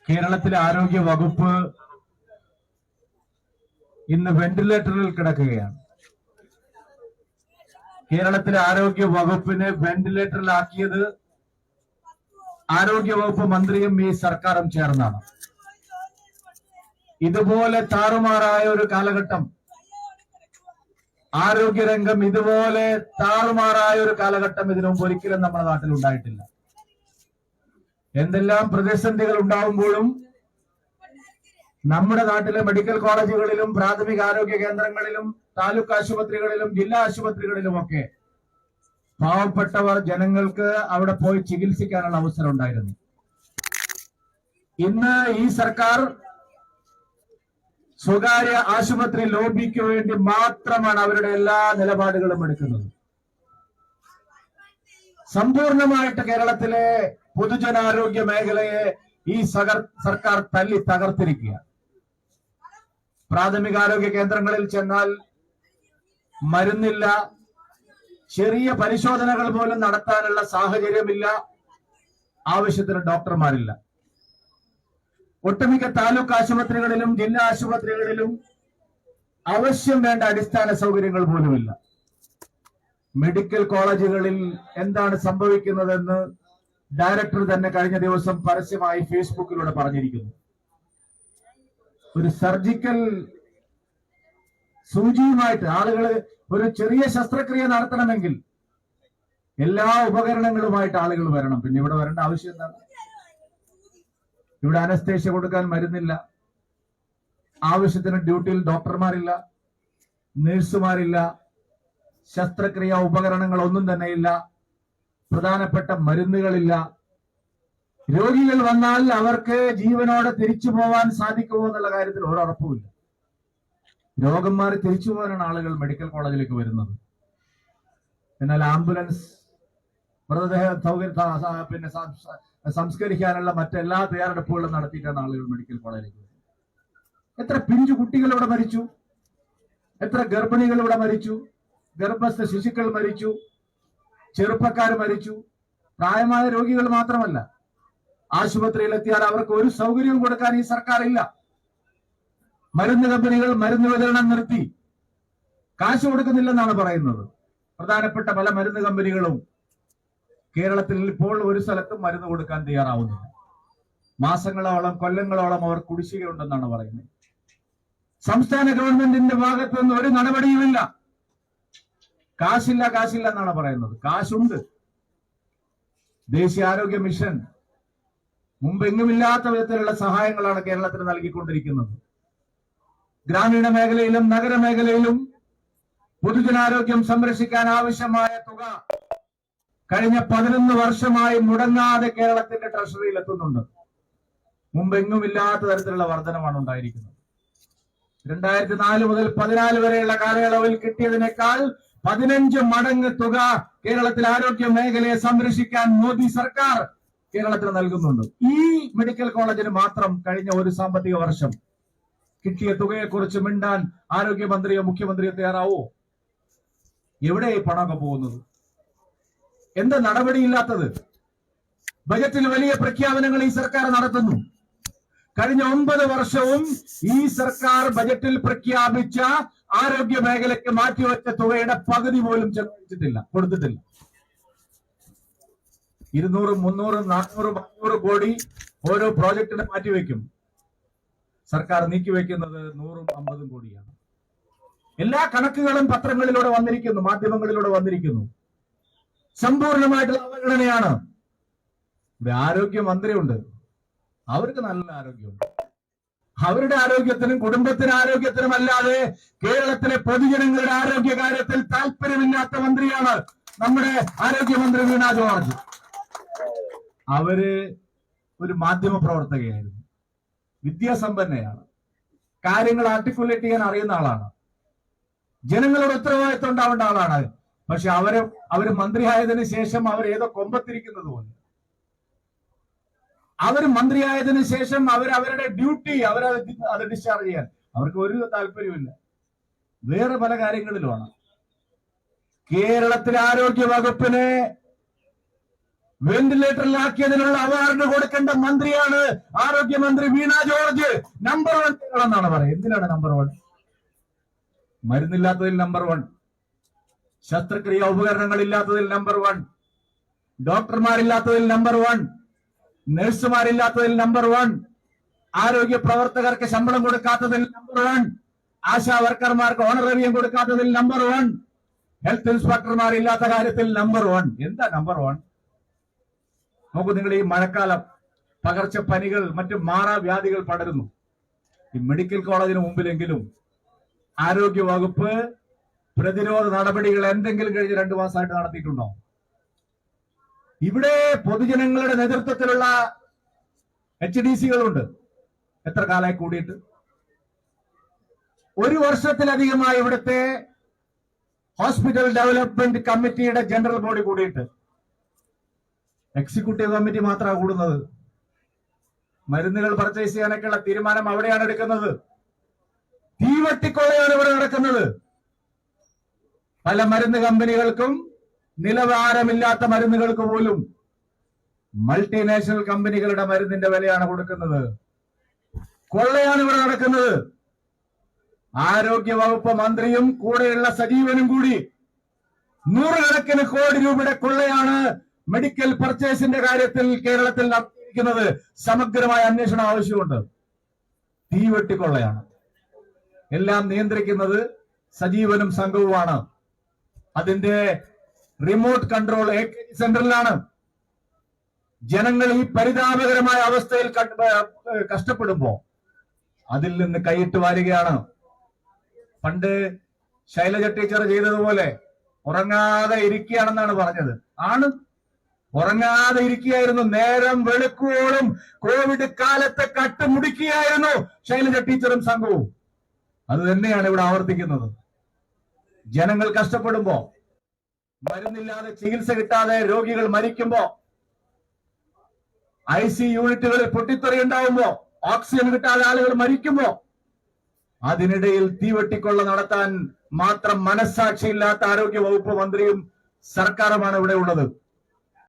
കേരളത്തിലെ ആരോഗ്യ വകുപ്പ് ഇന്ന് വെന്റിലേറ്ററിൽ കിടക്കുകയാണ്. കേരളത്തിലെ ആരോഗ്യ വകുപ്പിനെ വെന്റിലേറ്ററിലാക്കിയത് ആരോഗ്യ വകുപ്പ് മന്ത്രിയും ഈ സർക്കാരും ചേർന്നാണ്. ഇതുപോലെ താറുമാറായ ഒരു കാലഘട്ടം, ആരോഗ്യരംഗം ഇതുപോലെ താറുമാറായ ഒരു കാലഘട്ടം ഇതിനു മുമ്പ് ഒരിക്കലും നമ്മുടെ നാട്ടിൽ ഉണ്ടായിട്ടില്ല. എന്തെല്ലാം പ്രതിസന്ധികൾ ഉണ്ടാവുമ്പോഴും നമ്മുടെ നാട്ടിലെ മെഡിക്കൽ കോളേജുകളിലും പ്രാഥമിക ആരോഗ്യ കേന്ദ്രങ്ങളിലും താലൂക്ക് ആശുപത്രികളിലും ജില്ലാ ആശുപത്രികളിലുമൊക്കെ പാവപ്പെട്ടവർ ജനങ്ങൾക്ക് അവിടെ പോയി ചികിത്സിക്കാനുള്ള അവസരം ഉണ്ടായിരുന്നു. ഇന്ന് ഈ സർക്കാർ സ്വകാര്യ ആശുപത്രി ലോബിക്ക് വേണ്ടി മാത്രമാണ് അവരുടെ എല്ലാ നിലപാടുകളും എടുക്കുന്നത്. സമ്പൂർണമായിട്ട് കേരളത്തിലെ പൊതുജനാരോഗ്യ മേഖലയെ ഈ സർക്കാർ തല്ലി തകർത്തിരിക്കുക. പ്രാഥമികാരോഗ്യ കേന്ദ്രങ്ങളിൽ ചെന്നാൽ മരുന്നില്ല, ചെറിയ പരിശോധനകൾ പോലും നടത്താനുള്ള സാഹചര്യമില്ല, ആവശ്യത്തിന് ഡോക്ടർമാരില്ല. ഒട്ടുമിക്ക താലൂക്ക് ആശുപത്രികളിലും ജില്ലാ ആശുപത്രികളിലും ആവശ്യം വേണ്ട അടിസ്ഥാന സൗകര്യങ്ങൾ പോലുമില്ല. മെഡിക്കൽ കോളേജുകളിൽ എന്താണ് സംഭവിക്കുന്നതെന്ന് ഡയറക്ടർ തന്നെ കഴിഞ്ഞ ദിവസം പരസ്യമായി ഫേസ്ബുക്കിലൂടെ പറഞ്ഞിരിക്കുന്നു. ഒരു സർജിക്കൽ സൂചിയുമായിട്ട് ആളുകൾ ഒരു ചെറിയ ശസ്ത്രക്രിയ നടത്തണമെങ്കിൽ എല്ലാ ഉപകരണങ്ങളുമായിട്ട് ആളുകൾ വരണം. പിന്നെ ഇവിടെ വരേണ്ട ആവശ്യം എന്താണ്? ഇവിടെ അനസ്തേഷ്യ കൊടുക്കാൻ മരുന്നില്ല, ആവശ്യത്തിന് ഡ്യൂട്ടിയിൽ ഡോക്ടർമാരില്ല, നഴ്സുമാരില്ല, ശസ്ത്രക്രിയ ഉപകരണങ്ങൾ ഒന്നും തന്നെ ഇല്ല, പ്രധാനപ്പെട്ട മരുന്നുകളില്ല. രോഗികൾ വന്നാൽ അവർക്ക് ജീവനോടെ തിരിച്ചു പോവാൻ സാധിക്കുമോ എന്നുള്ള കാര്യത്തിൽ ഒരറപ്പുമില്ല. രോഗം മാറി തിരിച്ചു പോകാനാണ് ആളുകൾ മെഡിക്കൽ കോളേജിലേക്ക് വരുന്നത്. എന്നാൽ ആംബുലൻസ്, മൃതദേഹ സൗകര്യ പിന്നെ സംസ്കരിക്കാനുള്ള മറ്റെല്ലാ തയ്യാറെടുപ്പുകളും നടത്തിയിട്ടാണ് ആളുകൾ മെഡിക്കൽ കോളേജിലേക്ക് വരുന്നത്. എത്ര പിഞ്ചു കുട്ടികൾ ഇവിടെ മരിച്ചു, എത്ര ഗർഭിണികൾ ഇവിടെ മരിച്ചു, ഗർഭസ്ഥ ശിശുക്കൾ മരിച്ചു, ചെറുപ്പക്കാർ മരിച്ചു. പ്രായമായ രോഗികൾ മാത്രമല്ല, ആശുപത്രിയിലെത്തിയാൽ അവർക്ക് ഒരു സൗകര്യവും കൊടുക്കാൻ ഈ സർക്കാർ ഇല്ല. മരുന്ന് കമ്പനികൾ മരുന്ന് വിതരണം നിർത്തി, കാശ് കൊടുക്കുന്നില്ലെന്നാണ് പറയുന്നത്. പ്രധാനപ്പെട്ട പല മരുന്ന് കമ്പനികളും കേരളത്തിൽ ഇപ്പോൾ ഒരു സ്ഥലത്തും മരുന്ന് കൊടുക്കാൻ തയ്യാറാവുന്നില്ല. മാസങ്ങളോളം കൊല്ലങ്ങളോളം അവർ കുടിശ്ശികയുണ്ടെന്നാണ് പറയുന്നത്. സംസ്ഥാന ഗവൺമെന്റിന്റെ ഭാഗത്തു നിന്ന് ഒരു നടപടിയുമില്ല. കാശില്ല കാശില്ല എന്നാണ് പറയുന്നത്. കാശുണ്ട്. ദേശീയ ആരോഗ്യ മിഷൻ മുമ്പെങ്ങുമില്ലാത്ത വിധത്തിലുള്ള സഹായങ്ങളാണ് കേരളത്തിന് നൽകിക്കൊണ്ടിരിക്കുന്നത്. ഗ്രാമീണ മേഖലയിലും നഗരമേഖലയിലും പൊതുജനാരോഗ്യം സംരക്ഷിക്കാൻ ആവശ്യമായ തുക കഴിഞ്ഞ 11 വർഷമായി മുടങ്ങാതെ കേരളത്തിന്റെ ട്രഷറിയിൽ എത്തുന്നുണ്ട്. മുമ്പെങ്ങുമില്ലാത്ത തരത്തിലുള്ള വർധനമാണ് ഉണ്ടായിരിക്കുന്നത്. 2004 മുതൽ 14 വരെയുള്ള കാലയളവിൽ കിട്ടിയതിനേക്കാൾ 15 മടങ്ങ് തുക കേരളത്തിലെ ആരോഗ്യ മേഖലയെ സംരക്ഷിക്കാൻ മോദി സർക്കാർ കേരളത്തിന് നൽകുന്നുണ്ട്. ഈ മെഡിക്കൽ കോളേജിന് മാത്രം കഴിഞ്ഞ ഒരു സാമ്പത്തിക വർഷം കിട്ടിയ തുകയെക്കുറിച്ച് മിണ്ടാൻ ആരോഗ്യമന്ത്രിയോ മുഖ്യമന്ത്രിയോ തയ്യാറാവോ? എവിടെ ഈ പണമൊക്കെ പോകുന്നത്? എന്താ നടപടിയില്ലാത്തത്? ബജറ്റിൽ വലിയ പ്രഖ്യാപനങ്ങൾ ഈ സർക്കാർ നടത്തുന്നു. കഴിഞ്ഞ 9 വർഷവും ഈ സർക്കാർ ബജറ്റിൽ പ്രഖ്യാപിച്ച ആരോഗ്യ മേഖലയ്ക്ക് മാറ്റിവെച്ച തുകയുടെ പകുതി പോലും ചെലവഴിച്ചിട്ടില്ല, കൊടുത്തിട്ടില്ല. 200, 300, 400, 500 കോടി ഓരോ പ്രോജക്റ്റിന് മാറ്റിവെക്കും. സർക്കാർ നീക്കിവെക്കുന്നത് 100ഉം 50ഉം കോടിയാണ്. എല്ലാ കണക്കുകളും പത്രങ്ങളിലൂടെ വന്നിരിക്കുന്നു, മാധ്യമങ്ങളിലൂടെ വന്നിരിക്കുന്നു. സമ്പൂർണമായിട്ടുള്ള അവഗണനയാണ്. ഇവിടെ ആരോഗ്യമന്ത്രിയുണ്ട്, അവർക്ക് നല്ല ആരോഗ്യമുണ്ട്. അവരുടെ ആരോഗ്യത്തിനും കുടുംബത്തിന്റെ ആരോഗ്യത്തിനും അല്ലാതെ കേരളത്തിലെ പൊതുജനങ്ങളുടെ ആരോഗ്യ കാര്യത്തിൽ താല്പര്യമില്ലാത്ത മന്ത്രിയാണ് നമ്മുടെ ആരോഗ്യമന്ത്രി വീണ ജോർജ്. അവര് ഒരു മാധ്യമ പ്രവർത്തകയായിരുന്നു, വിദ്യാസമ്പന്നയാണ്, കാര്യങ്ങൾ ആർട്ടിക്കുലേറ്റ് ചെയ്യാൻ അറിയുന്ന ആളാണ്, ജനങ്ങളുടെ ഉത്തരവാദിത്വം ഉണ്ടാവേണ്ട ആളാണ്. പക്ഷെ അവര് മന്ത്രിയായതിനു ശേഷം അവർ ഏതോ കൊമ്പത്തിരിക്കുന്നത് പോലെ, അവർ മന്ത്രിയായതിനു ശേഷം അവരുടെ ഡ്യൂട്ടി അത് ഡിസ്ചാർജ് ചെയ്യാൻ അവർക്ക് ഒരു താല്പര്യമില്ല. വേറെ പല കാര്യങ്ങളിലുമാണ്. കേരളത്തിലെ ആരോഗ്യ വകുപ്പിനെ വെന്റിലേറ്ററിലാക്കിയതിനുള്ള അവാർഡ് കൊടുക്കേണ്ട മന്ത്രിയാണ് ആരോഗ്യമന്ത്രി വീണ ജോർജ്. നമ്പർ 1 എന്നാണ് പറയുന്നത്. എന്തിനാണ് നമ്പർ 1? മരുന്നില്ലാത്തതിൽ നമ്പർ 1, ശസ്ത്രക്രിയ ഉപകരണങ്ങൾ ഇല്ലാത്തതിൽ നമ്പർ 1, ഡോക്ടർമാരില്ലാത്തതിൽ നമ്പർ 1, നഴ്സുമാരില്ലാത്തതിൽ നമ്പർ 1, ആരോഗ്യ പ്രവർത്തകർക്ക് ശമ്പളം കൊടുക്കാത്തതിൽ നമ്പർ 1, ആശാ വർക്കർമാർക്ക് ഓണറേറിയം കൊടുക്കാത്തതിൽ നമ്പർ 1, ഹെൽത്ത് ഇൻസ്പെക്ടർമാരില്ലാത്ത കാര്യത്തിൽ നമ്പർ 1. എന്താ നമ്പർ 1? നോക്കൂ നിങ്ങൾ, ഈ മഴക്കാലം പകർച്ചപ്പനികൾ മറ്റു മാറാവ്യാധികൾ പടരുന്നു. ഈ മെഡിക്കൽ കോളേജിന് മുമ്പിലെങ്കിലും ആരോഗ്യ വകുപ്പ് പ്രതിരോധ നടപടികൾ എന്തെങ്കിലും കഴിഞ്ഞ് 2 മാസമായിട്ട് നടത്തിയിട്ടുണ്ടോ? ഇവിടെ പൊതുജനങ്ങളുടെ നേതൃത്വത്തിലുള്ള HDCകളുണ്ട്. എത്ര കാലമായി കൂടിയിട്ട്? 1 വർഷത്തിലധികമായി ഇവിടുത്തെ ഹോസ്പിറ്റൽ ഡെവലപ്മെന്റ് കമ്മിറ്റിയുടെ ജനറൽ ബോഡി കൂടിയിട്ട്. എക്സിക്യൂട്ടീവ് കമ്മിറ്റി മാത്രമാണ് കൂടുന്നത്. മരുന്നുകൾ പർച്ചേസ് ചെയ്യാനൊക്കെയുള്ള തീരുമാനം അവിടെയാണ് എടുക്കുന്നത്. തീവട്ടിക്കൊള്ളയാണ് ഇവിടെ നടക്കുന്നത്. പല മരുന്ന് കമ്പനികൾക്കും നിലവാരമില്ലാത്ത മരുന്നുകൾക്ക് പോലും മൾട്ടിനാഷണൽ കമ്പനികളുടെ മരുന്നിന്റെ വിലയാണ് കൊടുക്കുന്നത്. കൊള്ളയാണ് ഇവിടെ നടക്കുന്നത്. ആരോഗ്യ വകുപ്പ് മന്ത്രിയും കൂടെയുള്ള സജീവനും കൂടി 100 കണക്കിന് കോടി രൂപയുടെ കൊള്ളയാണ് മെഡിക്കൽ പർച്ചേസിന്റെ കാര്യത്തിൽ കേരളത്തിൽ നടത്തിയിരിക്കുന്നത്. സമഗ്രമായ അന്വേഷണം ആവശ്യമുണ്ട്. തീവെട്ടിക്കൊള്ളയാണ്. എല്ലാം നിയന്ത്രിക്കുന്നത് സജീവനും സംഘവുമാണ്. അതിന്റെ റിമോട്ട് കൺട്രോൾ AKG സെന്ററിലാണ്. ജനങ്ങൾ ഈ പരിതാപകരമായ അവസ്ഥയിൽ കഷ്ടപ്പെടുമ്പോ അതിൽ നിന്ന് കൈയിട്ട് വാരുകയാണ്. പണ്ട് ശൈലജ ടീച്ചർ ചെയ്തതുപോലെ ഉറങ്ങാതെ ഇരിക്കുകയാണെന്നാണ് പറഞ്ഞത്. ആണ്, ഉറങ്ങാതെ ഇരിക്കുകയായിരുന്നു. നേരം വെളുക്കുവോളം കോവിഡ് കാലത്തെ കട്ടുമുടിക്കുകയായിരുന്നു ശൈലജ ടീച്ചറും സംഘവും. അത് തന്നെയാണ് ഇവിടെ ആവർത്തിക്കുന്നത്. ജനങ്ങൾ കഷ്ടപ്പെടുമ്പോ, മരുന്നില്ലാതെ ചികിത്സ കിട്ടാതെ രോഗികൾ മരിക്കുമ്പോ, IC യൂണിറ്റുകളിൽ പൊട്ടിത്തെറിയുണ്ടാവുമ്പോ, ഓക്സിജൻ കിട്ടാതെ ആളുകൾ മരിക്കുമ്പോ, അതിനിടയിൽ തീവെട്ടിക്കൊള്ള നടത്താൻ മാത്രം മനസ്സാക്ഷിയില്ലാത്ത ആരോഗ്യ വകുപ്പ് മന്ത്രിയും സർക്കാരുമാണ് ഇവിടെ ഉള്ളത്.